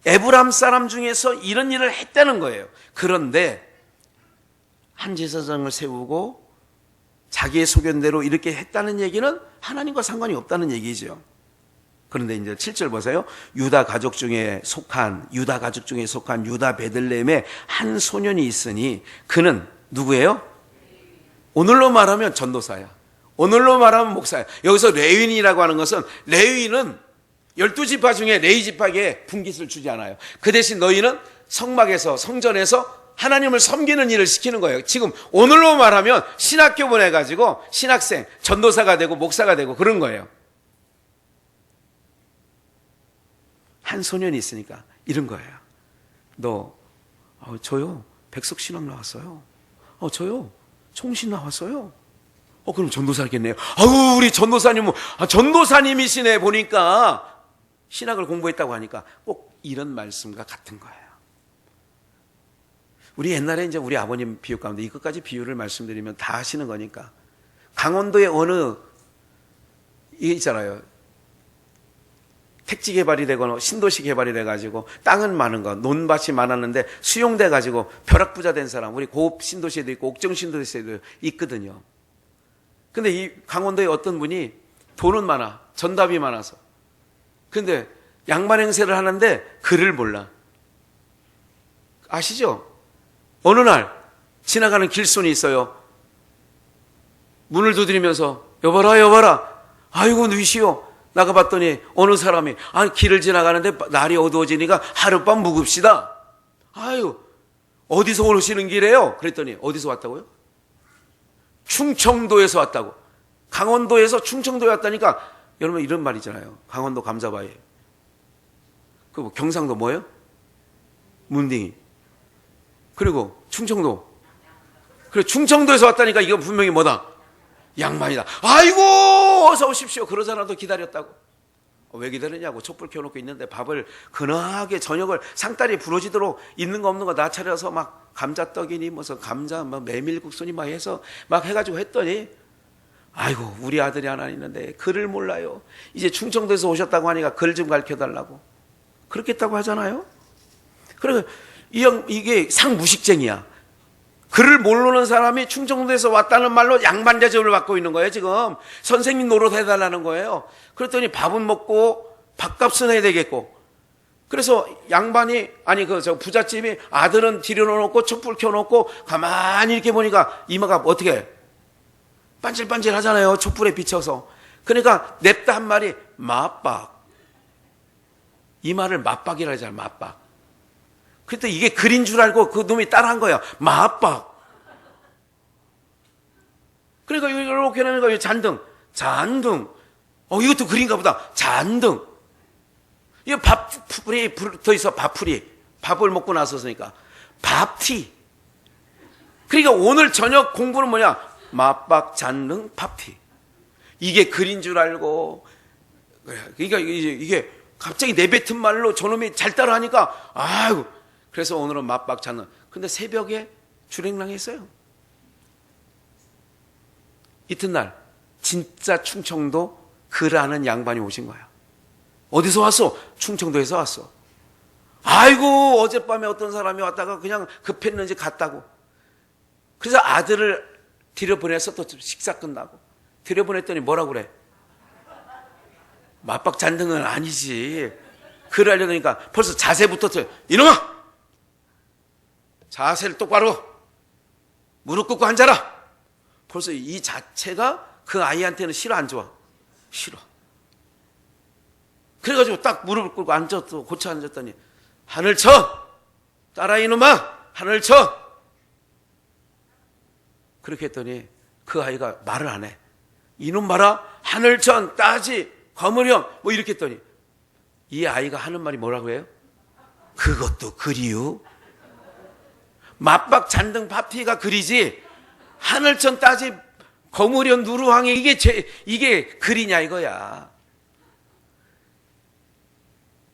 에브람 사람 중에서 이런 일을 했다는 거예요. 그런데 한 제사장을 세우고 자기의 소견대로 이렇게 했다는 얘기는 하나님과 상관이 없다는 얘기죠. 그런데 이제 7절 보세요. 유다 가족 중에 속한 유다 베들레헴에 한 소년이 있으니 그는 누구예요? 오늘로 말하면 전도사야. 오늘로 말하면 목사야. 여기서 레위인이라고 하는 것은 레위인은 12지파 중에 레위지파에게 분깃을 주지 않아요. 그 대신 너희는 성막에서 성전에서 하나님을 섬기는 일을 시키는 거예요. 지금 오늘로 말하면 신학교 보내가지고 신학생, 전도사가 되고 목사가 되고 그런 거예요. 한 소년이 있으니까 이런 거예요. 저요 백석신학 나왔어요. 저요 총신 나왔어요. 그럼 전도사겠네요. 우리 전도사님은 전도사님이시네. 보니까 신학을 공부했다고 하니까 꼭 이런 말씀과 같은 거예요. 우리 옛날에 이제 우리 아버님 비유 가운데 이것까지 비유를 말씀드리면 다 하시는 거니까 강원도의 어느 이게 있잖아요. 택지 개발이 되거나 신도시 개발이 돼가지고 땅은 많은 거, 논밭이 많았는데 수용돼가지고 벼락부자 된 사람, 우리 고읍 신도시에도 있고 옥정 신도시에도 있거든요. 근데 이 강원도에 어떤 분이 돈은 많아, 전답이 많아서. 근데 양반 행세를 하는데 글을 몰라. 아시죠? 어느 날 지나가는 길손이 있어요. 문을 두드리면서 여봐라. 아이고 누이시오. 나가봤더니 어느 사람이 길을 지나가는데 날이 어두워지니까 하룻밤 묵읍시다. 어디서 오시는 길이에요? 그랬더니 어디서 왔다고요? 충청도에서 왔다고. 강원도에서 충청도에 왔다니까. 여러분 이런 말 있잖아요. 강원도 감자바위. 경상도 뭐예요? 문딩이. 그리고 충청도. 그래 충청도에서 왔다니까 이거 분명히 뭐다? 양반이다. 아이고 어서 오십시오. 그러잖아도 기다렸다고. 왜 기다리냐고. 촛불 켜놓고 있는데 밥을 근하게 저녁을 상다리 부러지도록 있는 거 없는 거 다 차려서 막 감자떡이니 무슨 감자 막 메밀국수니 막 해서 막 해가지고 했더니 아이고 우리 아들이 하나 있는데 글을 몰라요. 이제 충청도에서 오셨다고 하니까 글 좀 가르쳐달라고. 그렇게 했다고 하잖아요. 그래서 이게 상무식쟁이야. 글을 모르는 사람이 충청도에서 왔다는 말로 양반 대접을 받고 있는 거예요. 지금 선생님 노릇 해달라는 거예요. 그랬더니 밥은 먹고 밥값은 해야 되겠고. 그래서 양반이 저 부잣집이 아들은 들여놓고 촛불 켜놓고 가만히 이렇게 보니까 이마가 어떻게 해? 반질반질 하잖아요. 촛불에 비쳐서. 그러니까 냅다 한 말이 맞박. 이 말을 맞박이라 하잖아요. 맞박. 그때 이게 글인 줄 알고 그 놈이 따라한 거야. 맞박. 그러니까 이렇게 하니까 잔등. 이것도 글인가 보다. 잔등. 이거 밥풀이 붙어 있어. 밥풀이. 밥을 먹고 나서니까 밥티. 그러니까 오늘 저녁 공부는 뭐냐? 맞박, 잔등, 밥티. 이게 글인 줄 알고. 그러니까 이게 갑자기 내뱉은 말로 저놈이 잘 따라하니까 아이고. 그래서 오늘은 맞박 잔등. 근데 새벽에 주랭랑했어요. 이튿날 진짜 충청도 글 아는 양반이 오신 거야. 어디서 왔어? 충청도에서 왔어. 아이고 어젯밤에 어떤 사람이 왔다가 그냥 급했는지 갔다고. 그래서 아들을 들여보내서 또 식사 끝나고 들여보냈더니 뭐라고 그래? 맞박 잔등은 아니지. 글 알려드니까 벌써 자세부터 이놈아! 자세를 똑바로 무릎 꿇고 앉아라. 벌써 이 자체가 그 아이한테는 싫어 안 좋아? 싫어. 그래가지고 딱 무릎을 꿇고 앉았고 고쳐 앉았더니 하늘 쳐! 따라 이놈아! 하늘 쳐! 그렇게 했더니 그 아이가 말을 안 해. 이놈 봐라! 하늘천, 따지, 거무령 뭐 이렇게 했더니 이 아이가 하는 말이 뭐라고 해요? 그것도 글이유? 맞박 잔등 밥티가 글이지 하늘천 따지 거무령 누루항이 이게 글이냐 이거야.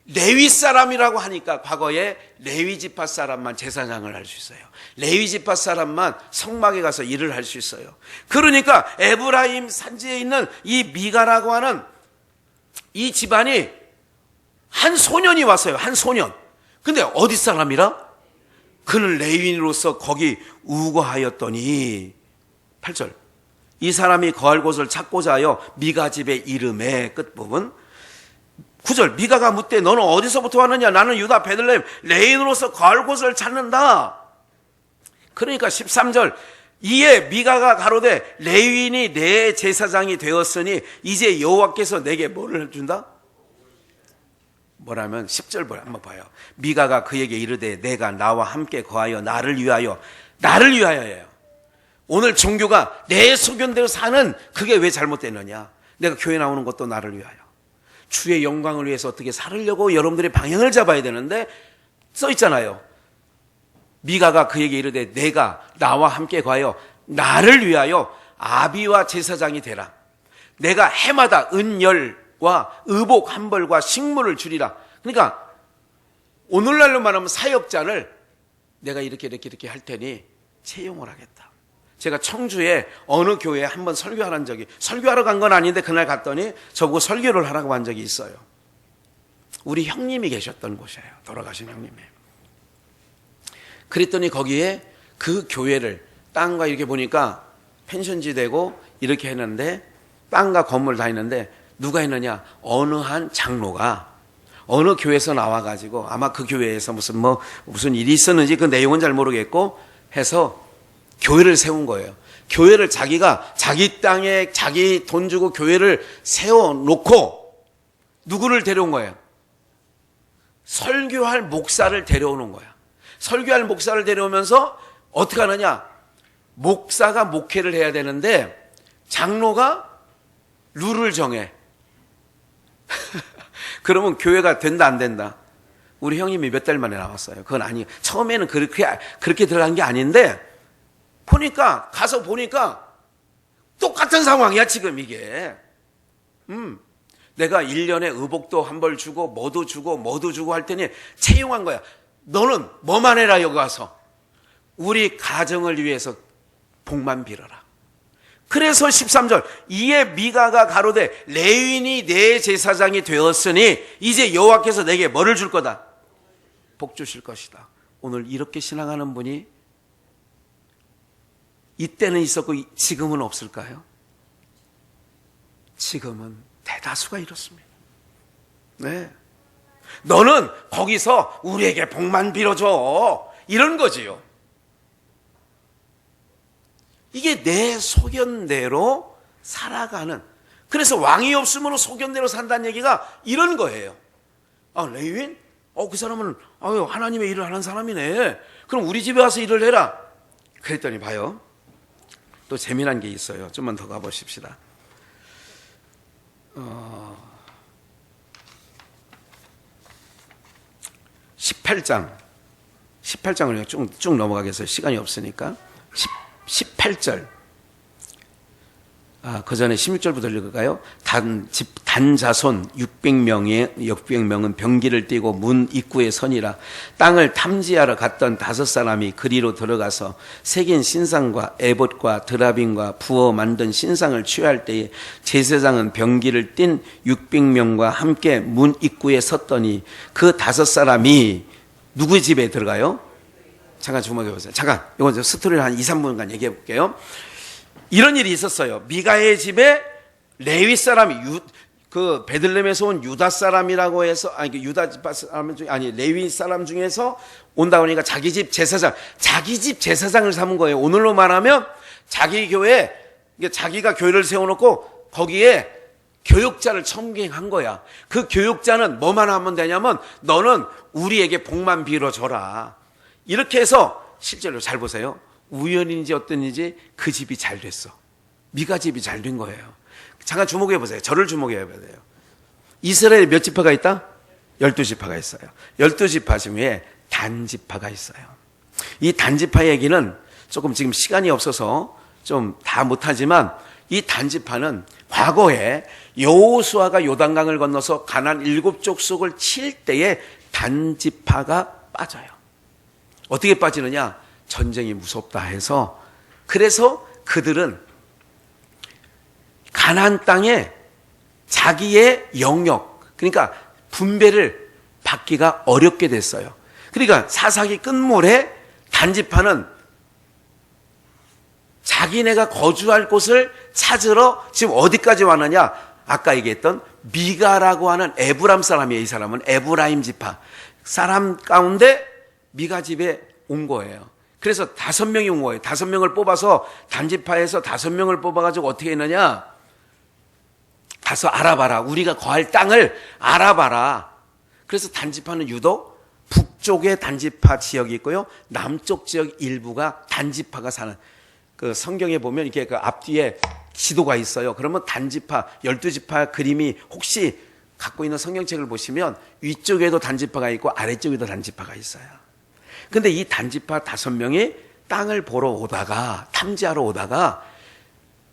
레위 사람이라고 하니까 과거에 레위 지파 사람만 제사장을 할 수 있어요. 레위 지파 사람만 성막에 가서 일을 할 수 있어요. 그러니까 에브라임 산지에 있는 이 미가라고 하는 이 집안이 한 소년이 왔어요. 한 소년. 근데 어디 사람이라? 그는 레위인으로서 거기 우거하였더니 8절 이 사람이 거할 곳을 찾고자 하여 미가 집의 이름의 끝부분 9절 미가가 묻되 너는 어디서부터 왔느냐? 나는 유다 베들레헴 레인으로서 거할 곳을 찾는다. 그러니까 13절 이에 미가가 가로되 레위인이 내 제사장이 되었으니 이제 여호와께서 내게 뭐를 준다? 뭐라면 10절 한번 봐요. 미가가 그에게 이르되 내가 나와 함께 거하여 나를 위하여예요. 오늘 종교가 내 소견대로 사는 그게 왜 잘못됐느냐? 내가 교회 나오는 것도 나를 위하여. 주의 영광을 위해서 어떻게 살으려고 여러분들이 방향을 잡아야 되는데 써 있잖아요. 미가가 그에게 이르되 내가 나와 함께 거하여 나를 위하여 아비와 제사장이 되라. 내가 해마다 은열과 의복 한 벌과 식물을 주리라. 그러니까 오늘날로 말하면 사역자를 내가 이렇게 할 테니 채용을 하겠다. 제가 청주에 어느 교회에 한번 설교하는 적이, 설교하러 간 건 아닌데 그날 갔더니 저보고 설교를 하라고 한 적이 있어요. 우리 형님이 계셨던 곳이에요. 돌아가신 형님이. 그랬더니 거기에 그 교회를 땅과 이렇게 보니까 펜션지 되고 이렇게 했는데 땅과 건물 다 있는데 누가 했느냐? 어느 한 장로가 어느 교회에서 나와가지고 아마 그 교회에서 무슨 일이 있었는지 그 내용은 잘 모르겠고 해서 교회를 세운 거예요. 교회를 자기가 자기 땅에 자기 돈 주고 교회를 세워놓고 누구를 데려온 거예요? 설교할 목사를 데려오는 거야. 설교할 목사를 데려오면서 어떻게 하느냐? 목사가 목회를 해야 되는데 장로가 룰을 정해. 그러면 교회가 된다 안 된다? 우리 형님이 몇 달 만에 나왔어요. 그건 아니에요. 처음에는 그렇게 들어간 게 아닌데 가서 보니까 똑같은 상황이야 지금 이게. 내가 1년에 의복도 한 벌 주고 뭐도 주고 할 테니 채용한 거야. 너는 뭐만 해라 여기 와서. 우리 가정을 위해서 복만 빌어라. 그래서 13절 이에 미가가 가로되 레위인이 내 제사장이 되었으니 이제 여호와께서 내게 뭐를 줄 거다? 복 주실 것이다. 오늘 이렇게 신앙하는 분이 이때는 있었고 지금은 없을까요? 지금은 대다수가 이렇습니다. 네. 너는 거기서 우리에게 복만 빌어줘. 이런 거지요. 이게 내 소견대로 살아가는. 그래서 왕이 없으면 소견대로 산다는 얘기가 이런 거예요. 레위인? 그 사람은 하나님의 일을 하는 사람이네. 그럼 우리 집에 와서 일을 해라. 그랬더니 봐요. 또 재미난 게 있어요. 좀만 더 가보십시다. 18장을 쭉 넘어가겠어요. 시간이 없으니까. 18절. 그 전에 16절부터 읽을까요? 단자손 600명은 병기를 띠고 문 입구에 서니라. 땅을 탐지하러 갔던 5사람이 그리로 들어가서 새긴 신상과 에봇과 드라빔과 부어 만든 신상을 취할 때에 제사장은 병기를 띤 600명과 함께 문 입구에 섰더니 그 5사람이 누구 집에 들어가요? 잠깐 주목해 보세요. 이건 스토리를 한 2, 3분간 얘기해 볼게요. 이런 일이 있었어요. 미가의 집에 레위 사람이 그 베들레헴에서 온 유다 사람이라고 해서 유다 사람 중에 레위 사람 중에서 온다 보니까 자기 집 제사장을 삼은 거예요. 오늘로 말하면 자기 교회 자기가 교회를 세워놓고 거기에 교육자를 청빙한 거야. 그 교육자는 뭐만 하면 되냐면 너는 우리에게 복만 빌어줘라. 이렇게 해서 실제로 잘 보세요. 우연인지 어떤지 그 집이 잘 됐어. 미가 집이 잘 된 거예요. 잠깐 주목해 보세요. 저를 주목해 봐야 돼요. 이스라엘에 몇 지파가 있다? 12지파가 있어요. 12지파 중에 단지파가 있어요. 이 단지파 얘기는 조금 지금 시간이 없어서 좀 다 못하지만 이 단지파는 과거에 여호수아가 요단강을 건너서 가나안 7족속을 칠 때에 단지파가 빠져요. 어떻게 빠지느냐? 전쟁이 무섭다 해서. 그래서 그들은 가나안 땅에 자기의 영역, 그러니까 분배를 받기가 어렵게 됐어요. 그러니까 사사기 끝물에 단지파는 자기네가 거주할 곳을 찾으러 지금 어디까지 왔느냐? 아까 얘기했던 미가라고 하는 에브람 사람이에요. 이 사람은 에브라임 지파 사람 가운데 미가 집에 온 거예요. 그래서 5명이 온 거예요. 5명을 뽑아서 단지파에서 5명을 뽑아가지고 어떻게 했느냐? 가서 알아봐라. 우리가 거할 땅을 알아봐라. 그래서 단지파는 유독 북쪽에 단지파 지역이 있고요. 남쪽 지역 일부가 단지파가 사는, 그 성경에 보면 이렇게 그 앞뒤에 지도가 있어요. 그러면 단지파, 12지파 그림이 혹시 갖고 있는 성경책을 보시면 위쪽에도 단지파가 있고 아래쪽에도 단지파가 있어요. 근데 이 단지파 5명이 땅을 보러 오다가, 탐지하러 오다가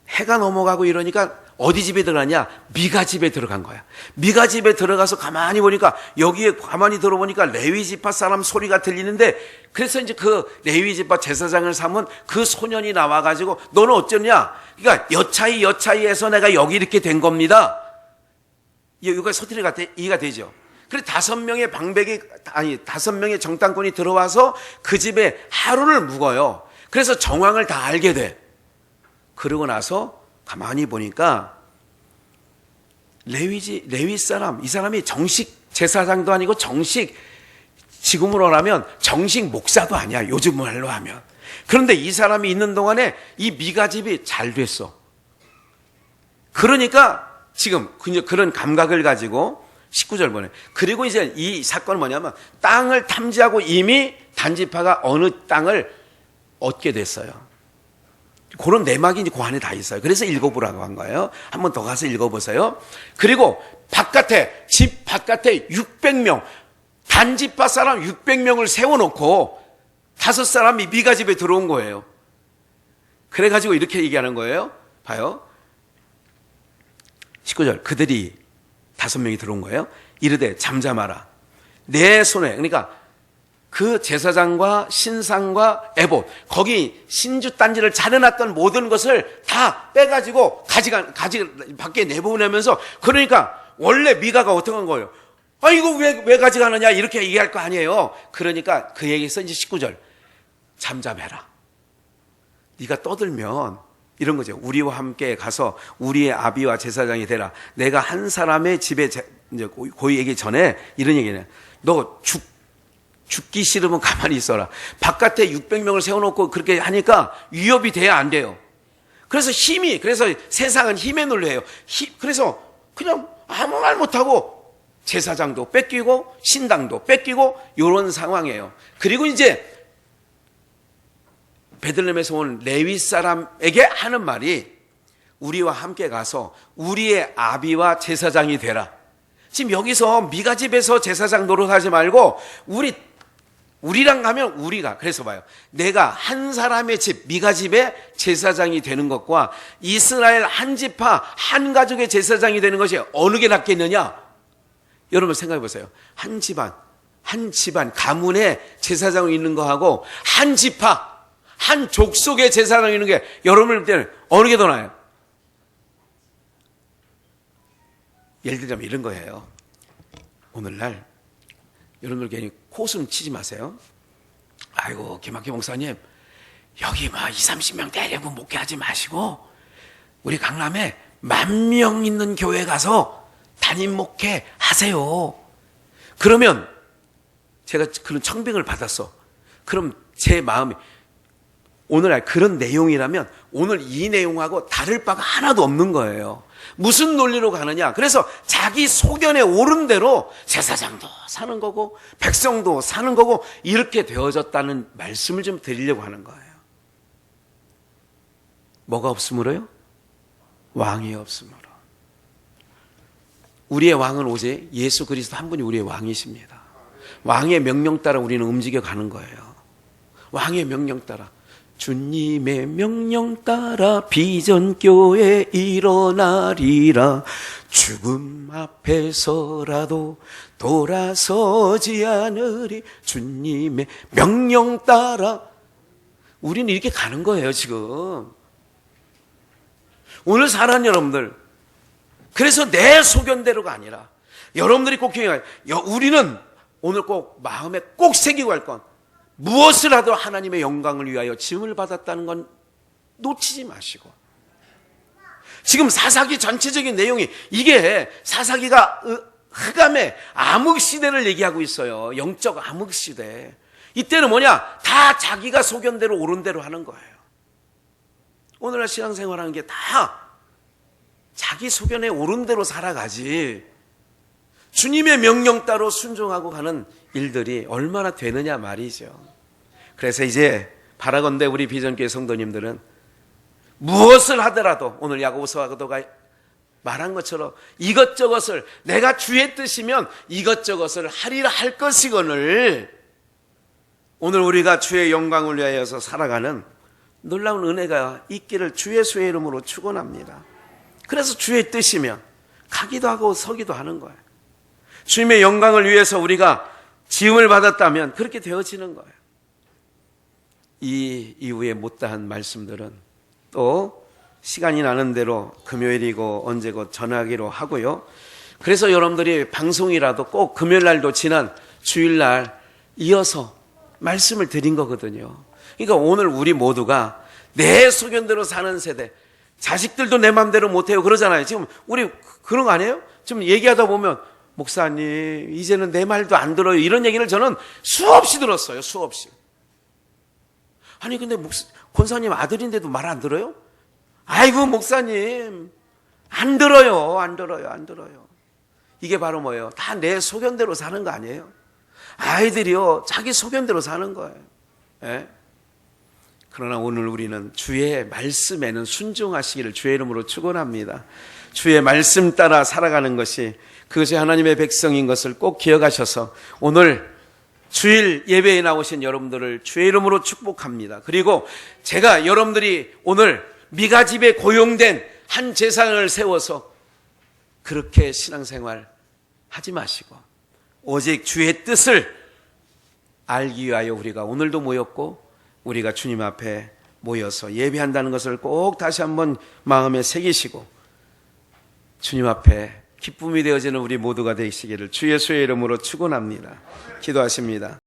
해가 넘어가고 이러니까 어디 집에 들어가냐? 미가 집에 들어간 거야. 미가 집에 들어가서 가만히 보니까, 여기에 가만히 들어보니까 레위 지파 사람 소리가 들리는데, 그래서 이제 그 레위 지파 제사장을 삼은 그 소년이 나와가지고 너는 어쩌냐? 그러니까 여차이에서 내가 여기 이렇게 된 겁니다. 여기가 소리가 이해가 되죠. 그래서 5명의 방백이, 5명의 정탐꾼이 들어와서 그 집에 하루를 묵어요. 그래서 정황을 다 알게 돼. 그러고 나서 가만히 보니까 레위 사람, 이 사람이 정식 제사장도 아니고 정식, 지금으로 하면 정식 목사도 아니야. 요즘 말로 하면. 그런데 이 사람이 있는 동안에 이 미가 집이 잘 됐어. 그러니까 지금 그런 감각을 가지고 19절 보내. 그리고 이제 이 사건은 뭐냐면 땅을 탐지하고 이미 단지파가 어느 땅을 얻게 됐어요. 그런 내막이 이제 그 안에 다 있어요. 그래서 읽어보라고 한 거예요. 한 번 더 가서 읽어보세요. 그리고 집 바깥에 600명, 단지파 사람 600명을 세워놓고 5사람이 미가 집에 들어온 거예요. 그래가지고 이렇게 얘기하는 거예요. 봐요. 19절. 그들이 5명이 들어온 거예요. 이르되 잠잠하라. 내 손에, 그러니까 그 제사장과 신상과 에봇, 거기 신주 단지를 차려놨던 모든 것을 다 빼가지고 밖에 내보내면서, 그러니까 원래 미가가 어떻게 한 거예요? 아, 이거 왜 가져가느냐? 이렇게 얘기할 거 아니에요. 그러니까 그 얘기에서 이제 19절. 잠잠해라. 네가 떠들면 이런 거죠. 우리와 함께 가서 우리의 아비와 제사장이 되라. 내가 한 사람의 집에 이제 고이 얘기 전에 이런 얘기는, 너 죽기 싫으면 가만히 있어라. 바깥에 600명을 세워놓고 그렇게 하니까 위협이 돼야 안 돼요. 그래서 세상은 힘에 놀래요. 그래서 그냥 아무 말 못하고 제사장도 뺏기고 신당도 뺏기고 이런 상황이에요. 그리고 이제 베들레헴에서 온 레위 사람에게 하는 말이, 우리와 함께 가서 우리의 아비와 제사장이 되라. 지금 여기서 미가 집에서 제사장 노릇하지 말고 우리랑 가면 우리가, 그래서 봐요. 내가 한 사람의 집, 미가 집의 제사장이 되는 것과 이스라엘 한 지파, 한 가족의 제사장이 되는 것이 어느 게 낫겠느냐? 여러분 생각해 보세요. 한 집안, 가문에 제사장이 있는 거하고 한 지파, 한 족속의 제사장이 있는 게 여러분들 때는 어느 게 더 나아요? 예를 들자면 이런 거예요. 오늘날 여러분들 괜히 코웃음 치지 마세요. 아이고, 김학규 목사님, 여기 20-30명 데리고 목회하지 마시고 우리 강남에 10,000명 있는 교회 가서 담임 목회 하세요. 그러면 제가 그런 청빙을 받았어. 그럼 제 마음이, 오늘날 그런 내용이라면 오늘 이 내용하고 다를 바가 하나도 없는 거예요. 무슨 논리로 가느냐? 그래서 자기 소견에 오른 대로 제사장도 사는 거고 백성도 사는 거고 이렇게 되어졌다는 말씀을 좀 드리려고 하는 거예요. 뭐가 없으므로요? 왕이 없으므로. 우리의 왕은 오직 예수 그리스도 한 분이 우리의 왕이십니다. 왕의 명령 따라 우리는 움직여 가는 거예요. 왕의 명령 따라. 주님의 명령 따라 비전교회 일어나리라. 죽음 앞에서라도 돌아서지 않으리. 주님의 명령 따라. 우리는 이렇게 가는 거예요 지금. 오늘 사는 여러분들, 그래서 내 소견대로가 아니라 여러분들이 꼭 기억해야 해요. 우리는 오늘 꼭 마음에 꼭 새기고 할 건, 무엇을 하도 하나님의 영광을 위하여 지음을 받았다는 건 놓치지 마시고, 지금 사사기 전체적인 내용이 이게 사사기가 흑암의 암흑시대를 얘기하고 있어요. 영적 암흑시대. 이때는 뭐냐? 다 자기가 소견대로 옳은 대로 하는 거예요. 오늘날 신앙생활하는 게 다 자기 소견에 옳은 대로 살아가지 주님의 명령 따로 순종하고 가는 일들이 얼마나 되느냐 말이죠. 그래서 이제 바라건대 우리 비전교회 성도님들은 무엇을 하더라도 오늘 야고보서가 말한 것처럼 이것저것을 내가 주의 뜻이면 이것저것을 하리라 할 것이거늘 오늘 우리가 주의 영광을 위하여서 살아가는 놀라운 은혜가 있기를 주의 수의 이름으로 축원합니다. 그래서 주의 뜻이면 가기도 하고 서기도 하는 거예요. 주님의 영광을 위해서 우리가 지음을 받았다면 그렇게 되어지는 거예요. 이 이후에 못다한 말씀들은 또 시간이 나는 대로 금요일이고 언제고 전하기로 하고요. 그래서 여러분들이 방송이라도 꼭 금요일날도 지난 주일날 이어서 말씀을 드린 거거든요. 그러니까 오늘 우리 모두가 내 소견대로 사는 세대, 자식들도 내 마음대로 못해요 그러잖아요. 지금 우리 그런 거 아니에요? 지금 얘기하다 보면 목사님 이제는 내 말도 안 들어요 이런 얘기를 저는 수없이 들었어요. 수없이. 아니 근데 권사님 아들인데도 말 안 들어요? 아이고 목사님 안 들어요. 안 들어요. 이게 바로 뭐예요? 다 내 소견대로 사는 거 아니에요? 아이들이요 자기 소견대로 사는 거예요. 예? 그러나 오늘 우리는 주의 말씀에는 순종하시기를 주의 이름으로 축원합니다. 주의 말씀 따라 살아가는 것이 그것이 하나님의 백성인 것을 꼭 기억하셔서 오늘 주일 예배에 나오신 여러분들을 주의 이름으로 축복합니다. 그리고 제가 여러분들이 오늘 미가 집에 고용된 한 제사장을 세워서 그렇게 신앙생활 하지 마시고 오직 주의 뜻을 알기 위하여 우리가 오늘도 모였고 우리가 주님 앞에 모여서 예배한다는 것을 꼭 다시 한번 마음에 새기시고 주님 앞에 기쁨이 되어지는 우리 모두가 되시기를 주 예수의 이름으로 축원합니다. 기도하십니다.